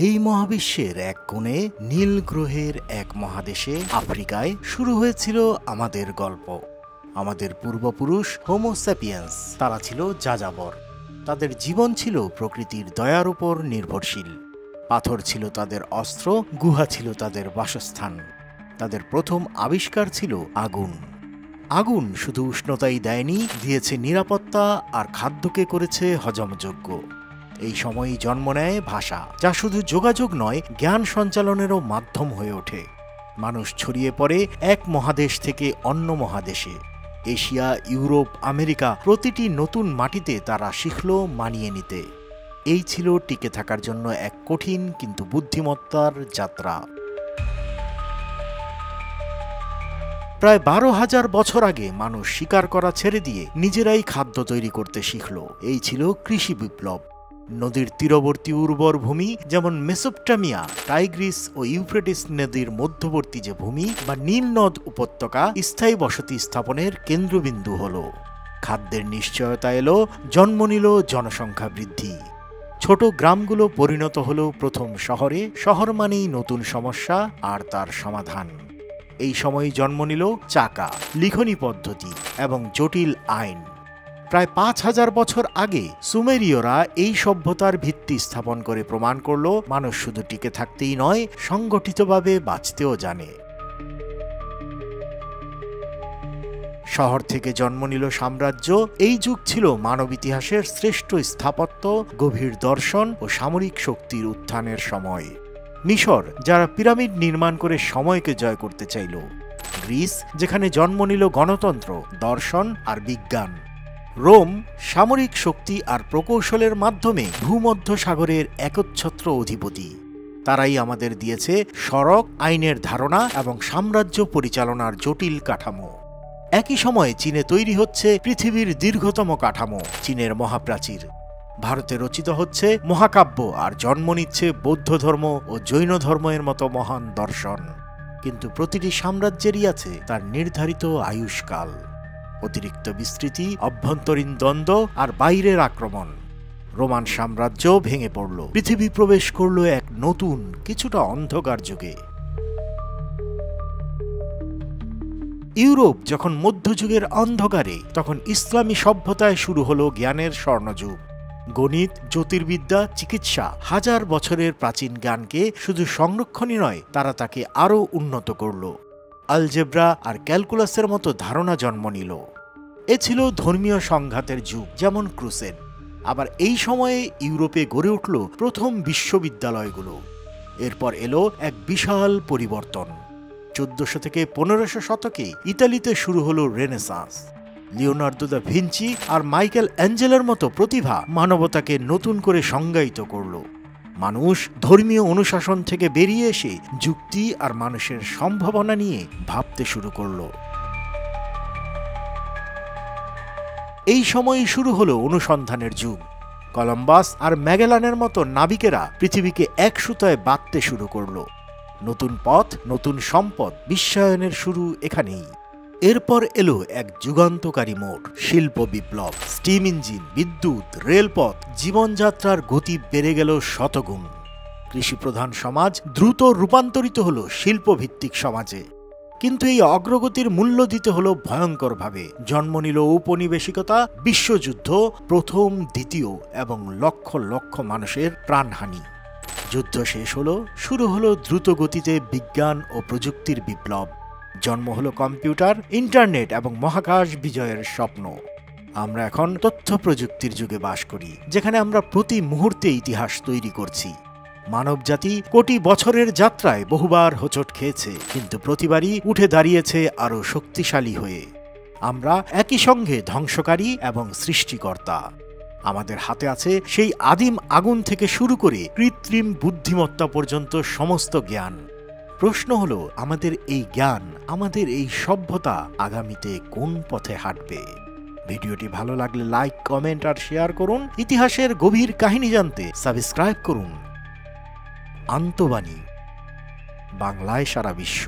এই মহাবিশ্বের এক কোণে নীল গ্রহের এক মহাদেশে আফ্রিকায় শুরু হয়েছিল আমাদের গল্প। আমাদের পূর্বপুরুষ হোমো স্যাপিয়েন্স, তারা ছিল যাযাবর। তাদের জীবন ছিল প্রকৃতির দয়ার উপর নির্ভরশীল। পাথর ছিল তাদের অস্ত্র, গুহা ছিল তাদের বাসস্থান। তাদের প্রথম আবিষ্কার ছিল আগুন। আগুন শুধু উষ্ণতাই দেয়নি, দিয়েছে নিরাপত্তা আর খাদ্যকে করেছে হজমযোগ্য। এই সময়ই জন্ম নেয় ভাষা, যা শুধু যোগাযোগ নয়, জ্ঞান সঞ্চালনেরও মাধ্যম হয়ে ওঠে। মানুষ ছড়িয়ে পড়ে এক মহাদেশ থেকে অন্য মহাদেশে। এশিয়া, ইউরোপ, আমেরিকা, প্রতিটি নতুন মাটিতে তারা শিখল মানিয়ে নিতে। এই ছিল টিকে থাকার জন্য এক কঠিন কিন্তু বুদ্ধিমত্তার যাত্রা। প্রায় 12,000 বছর আগে মানুষ শিকার করা ছেড়ে দিয়ে নিজেরাই খাদ্য তৈরি করতে শিখল। এই ছিল কৃষি বিপ্লব। নদীর তীরবর্তী উর্বর ভূমি, যেমন মেসোপটেমিয়া, টাইগ্রিস ও ইউফ্রেটিস নদীর মধ্যবর্তী যে ভূমি বা নীল নদ উপত্যকা, স্থায়ী বসতি স্থাপনের কেন্দ্রবিন্দু হল। খাদ্যের নিশ্চয়তা এলো, জন্ম নিল জনসংখ্যা বৃদ্ধি। ছোট গ্রামগুলো পরিণত হল প্রথম শহরে। শহর মানেই নতুন সমস্যা আর তার সমাধান। এই সময়ই জন্ম নিল চাকা, লিখনি পদ্ধতি এবং জটিল আইন। প্রায় 5,000 বছর আগে সুমেরীয়রা এই সভ্যতার ভিত্তি স্থাপন করে প্রমাণ করল, মানুষ শুধু টিকে থাকতেই নয়, সংগঠিতভাবে বাঁচতেও জানে। শহর থেকে জন্ম নিল সাম্রাজ্য। এই যুগ ছিল মানব ইতিহাসের শ্রেষ্ঠ স্থাপত্য, গভীর দর্শন ও সামরিক শক্তির উত্থানের সময়। মিশর, যারা পিরামিড নির্মাণ করে সময়কে জয় করতে চাইল। গ্রিস, যেখানে জন্ম নিল গণতন্ত্র, দর্শন আর বিজ্ঞান। রোম, সামরিক শক্তি আর প্রকৌশলের মাধ্যমে ভূমধ্য সাগরের একচ্ছত্র অধিপতি। তারাই আমাদের দিয়েছে সড়ক, আইনের ধারণা এবং সাম্রাজ্য পরিচালনার জটিল কাঠামো। একই সময়ে চীনে তৈরি হচ্ছে পৃথিবীর দীর্ঘতম কাঠামো, চীনের মহাপ্রাচীর। ভারতে রচিত হচ্ছে মহাকাব্য আর জন্ম নিচ্ছে বৌদ্ধ ধর্ম ও জৈন ধর্মের মতো মহান দর্শন। কিন্তু প্রতিটি সাম্রাজ্যেরই আছে তার নির্ধারিত আয়ুষ্কাল। অতিরিক্ত বিস্তৃতি, অভ্যন্তরীণ দ্বন্দ্ব আর বাইরের আক্রমণ। রোমান সাম্রাজ্য ভেঙে পড়ল, পৃথিবী প্রবেশ করল এক নতুন, কিছুটা অন্ধকার যুগে। ইউরোপ যখন মধ্যযুগের অন্ধকারে, তখন ইসলামী সভ্যতায় শুরু হলো জ্ঞানের স্বর্ণযুগ। গণিত, জ্যোতির্বিদ্যা, চিকিৎসা, হাজার বছরের প্রাচীন জ্ঞানকে শুধু সংরক্ষণই নয়, তারা তাকে আরও উন্নত করল। আলজেব্রা আর ক্যালকুলাসের মতো ধারণা জন্ম নিল। এ ছিল ধর্মীয় সংঘাতের যুগ, যেমন ক্রুসেড। আবার এই সময়ে ইউরোপে গড়ে উঠল প্রথম বিশ্ববিদ্যালয়গুলো। এরপর এলো এক বিশাল পরিবর্তন। 1400 থেকে 1500 শতকে ইতালিতে শুরু হলো রেনেসাঁস। লিওনার্দো দা ভিঞ্চি আর মাইকেল অ্যাঞ্জেলোর মতো প্রতিভা মানবতাকে নতুন করে সংজ্ঞায়িত করল। মানুষ ধর্মীয় অনুশাসন থেকে বেরিয়ে এসে যুক্তি আর মানুষের সম্ভাবনা নিয়ে ভাবতে শুরু করল। এই সময়ই শুরু হলো অনুসন্ধানের যুগ। কলম্বাস আর ম্যাগেলানের মতো নাবিকেরা পৃথিবীকে এক সুতায় বাঁধতে শুরু করল। নতুন পথ, নতুন সম্পদ, বিশ্বায়নের শুরু এখানেই। এরপর এলো এক যুগান্তকারী মোড়, শিল্প বিপ্লব। স্টিম ইঞ্জিন, বিদ্যুৎ, রেলপথ, জীবনযাত্রার গতি বেড়ে গেল শতগুণ। কৃষিপ্রধান সমাজ দ্রুত রূপান্তরিত হলো শিল্পভিত্তিক সমাজে। কিন্তু এই অগ্রগতির মূল্য দিতে হলো ভয়ঙ্করভাবে। জন্ম নিল ঔপনিবেশিকতা, বিশ্বযুদ্ধ, প্রথম, দ্বিতীয় এবং লক্ষ লক্ষ মানুষের প্রাণহানি। যুদ্ধ শেষ হলো, শুরু হলো দ্রুত গতিতে বিজ্ঞান ও প্রযুক্তির বিপ্লব। জন্ম হলো কম্পিউটার, ইন্টারনেট এবং মহাকাশ বিজয়ের স্বপ্ন। আমরা এখন তথ্য প্রযুক্তির যুগে বাস করি, যেখানে আমরা প্রতি মুহূর্তে ইতিহাস তৈরি করছি। মানবজাতি কোটি বছরের যাত্রায় বহুবার হোঁচট খেয়েছে, কিন্তু প্রতিবারই উঠে দাঁড়িয়েছে আরও শক্তিশালী হয়ে। আমরা একই সঙ্গে ধ্বংসকারী এবং সৃষ্টিকর্তা। আমাদের হাতে আছে সেই আদিম আগুন থেকে শুরু করে কৃত্রিম বুদ্ধিমত্তা পর্যন্ত সমস্ত জ্ঞান। প্রশ্ন হলো, আমাদের এই জ্ঞান, আমাদের এই সভ্যতা আগামীতে কোন পথে হাঁটবে? ভিডিওটি ভালো লাগলে লাইক, কমেন্ট আর শেয়ার করুন। ইতিহাসের গভীর কাহিনী জানতে সাবস্ক্রাইব করুন। আন্তবাণী, বাংলায় সারা বিশ্ব।